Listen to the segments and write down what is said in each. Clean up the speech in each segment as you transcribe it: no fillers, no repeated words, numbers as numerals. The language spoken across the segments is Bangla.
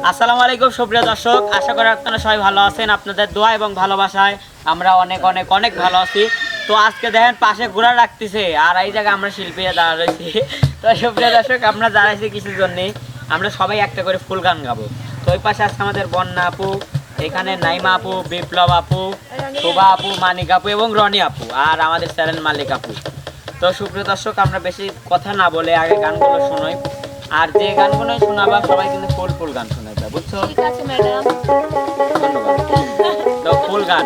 আসসালামু আলাইকুম সুপ্রিয় দর্শক, আশা করি আপনারা সবাই ভালো আছেন। আপনাদের দোয়া এবং ভালোবাসায় আমরা অনেক অনেক অনেক ভালো আছি। তো আজকে দেখেন পাশে ঘোড়া রাখতেছে আর এই জায়গায় আমরা শিল্পীরা দাঁড়া রয়েছি। তো সুপ্রিয় দর্শক, আমরা দাঁড়াইছি কিছুর জন্যে, আমরা সবাই একটা করে ফুল গান গাবো। তো ওই পাশে আজকে আমাদের বন্যা আপু, এখানে নাইমা আপু, বিপ্লব আপু, শোভা আপু, মানিক আপু এবং রনি আপু, আর আমাদের চ্যানেল মালিক আপু। তো সুপ্রিয় দর্শক, আমরা বেশি কথা না বলে আগে গানগুলো শুনোই, আর যে গানগুলো শোনাবা সবাই কিন্তু ফুল ফুল গান শোনাবে, বুঝছো? ঠিক আছে ম্যাডাম, ধন্যবাদ। তো ফুল গান,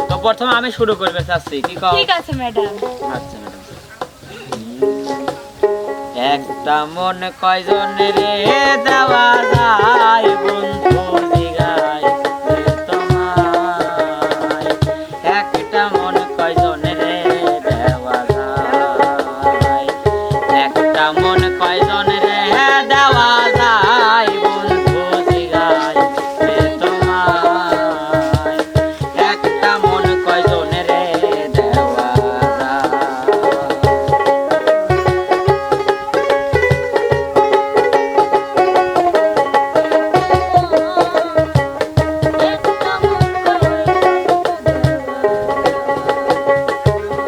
তো প্রথমে আমি শুরু করতে চাচ্ছি, কি কও? ঠিক আছে ম্যাডাম। আচ্ছা ম্যাডাম। একটা মন কয়জনের রে দেওয়া যায় বন্ধু জিগায় তোমায়, একটা মন কয়জনের রে দেওয়া যায়, একটা মন কয়জনের রে দেওয়া যায় বন্ধু জিগায় তোমায়, একটা মন কয়জনের রে দেওয়া যায়।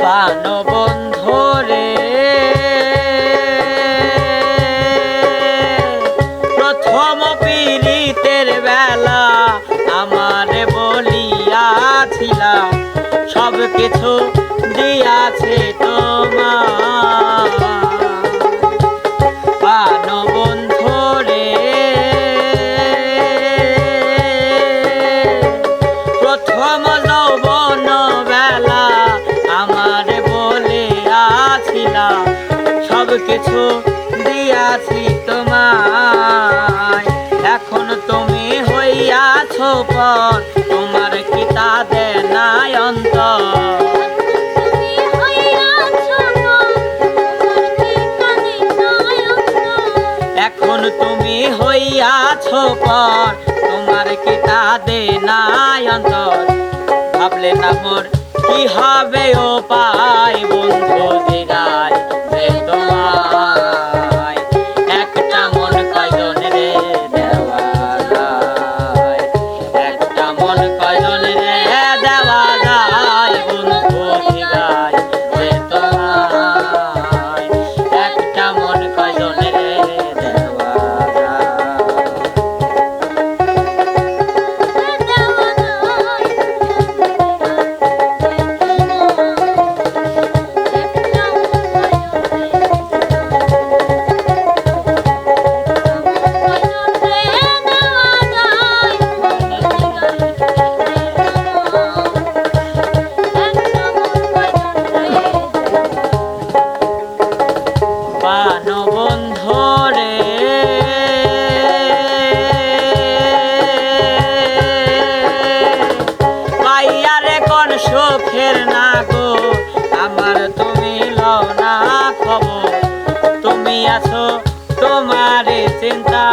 প্রাণবন্ধু রে প্রথম পীড়িতের বেলা আমারে বলিয়াছিলা সব কিছু দিয়াছে তোমার, প্রাণবন্ধু রে প্রথম যৌবন বেলা আমার বলিয়াছিলা সব কিছু দিয়াছি তোমায়, এখন তুমি হইয়াছো পর তোমার কি তা দেনাই অন্তর, এখন তুমি হইয়াছো পর তোমার কি তা দেনাই অন্তর, ভাবলে না মোর কি হবে ও পাই বন্ধু জিগায় যে তোমায়, একটা মন কয়জনের রে দেওয়া যায়, একটা মন কয়জনের রে দেওয়া যায় বন্ধু জিগায় যে তোমায়, একটা মন কয়জনের রে দেওয়া যায়। প্রাণবন্ধু রে পাইয়া রে কোন সুখের না গো আমার তুমি লও না খবর, তুমি আছো তোমার চিন্তা,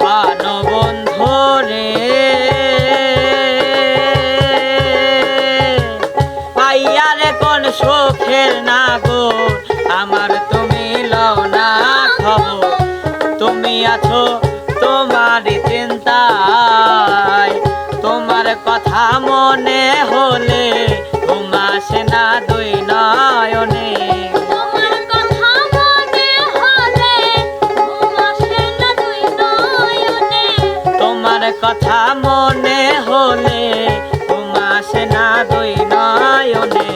প্রাণবন্ধু রে পাইয়া রে কোন সুখের না গো আমার তুমি লও না খবর, তুমি আছো তোমার চিন্তায়, তোমার কথা মনে হলে ঘুম আসে না দুই নয়নে, তোমার কথা মনে হলে ঘুম আসে না দুই নয়নে,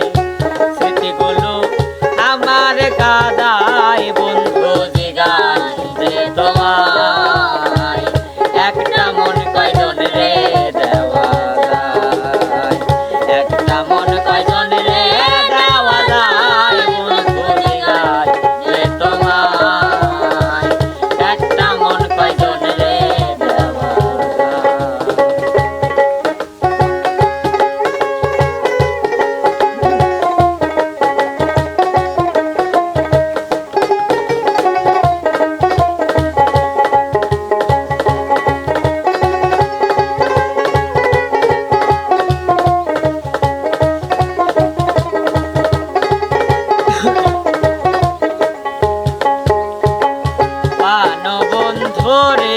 স্মৃতিগুলো আমার কাদায় বন্ধু জিগায় যে তোমায়, একটা মন কয়জনের রে দেওয়া যায়, একটা মন কয়জনের রে দেওয়া যায় বন্ধু জিগায় যে তোমায়, একটা মন কয়জনের রে দেওয়া যায়। রে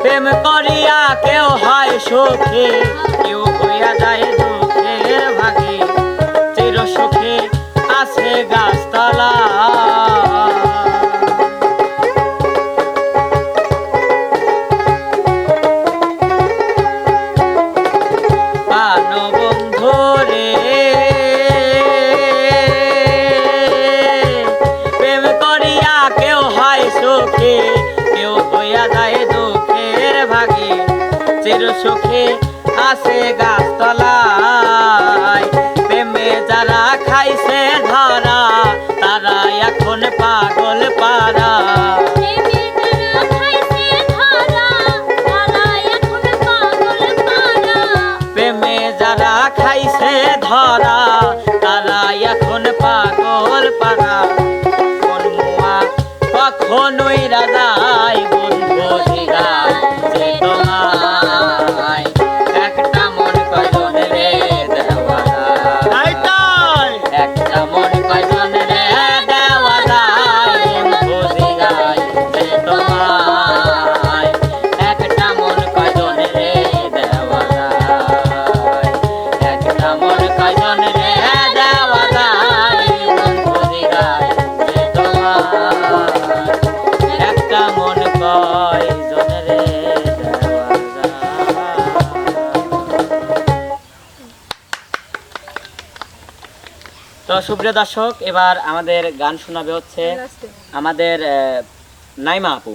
প্রেম করিয়া কেউ হয় সুখে কেউ হইয়া যায় দুঃখের ভাগে চির সুখে আছে গাছতলা প্রাণবন্ধু রে প্রেম করিয়া কেউ হয় সুখে কেউ হইয়া যায় দুঃখের ভাগে চির সুখে আছে গাছতলায় প্রেমে যারা খাইছে ধরা তারা এখন পাগল পারা প্রেমে যারা খাইছে ধরা তারা এখন পাগল পারা কোন মুয়া কখনোই রাজাই বন্ধু জিগায় যে তোমায় একটা মন কয়জন রে দেওয়া যায় একটা মন কয়জন রে দেওয়া যায় বন্ধু জিগায় যে তোমায় একটা মন কয়জন রে দেওয়া যায় একটা মন কয়জন রে দেওয়া যায় বন্ধু জিগায় যে তোমায় একটা মন কয়জন রে দেওয়া যায়। তো সুপ্রিয় দর্শক এবার আমাদের গান শোনাবে হচ্ছে আমাদের নাইমা আপু।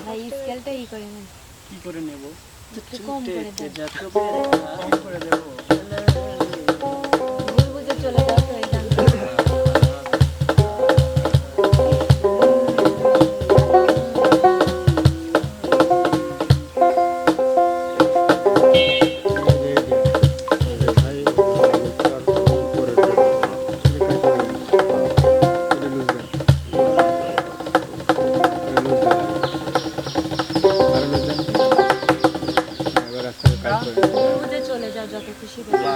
ভাই স্কেলটা ই করে নেন কি করে নেব একটু কম করে দেন করে দেব ভুল বুঝে চলে যাও তো এই গান ভুল বুঝে চলে যাও যত খুশি বাবা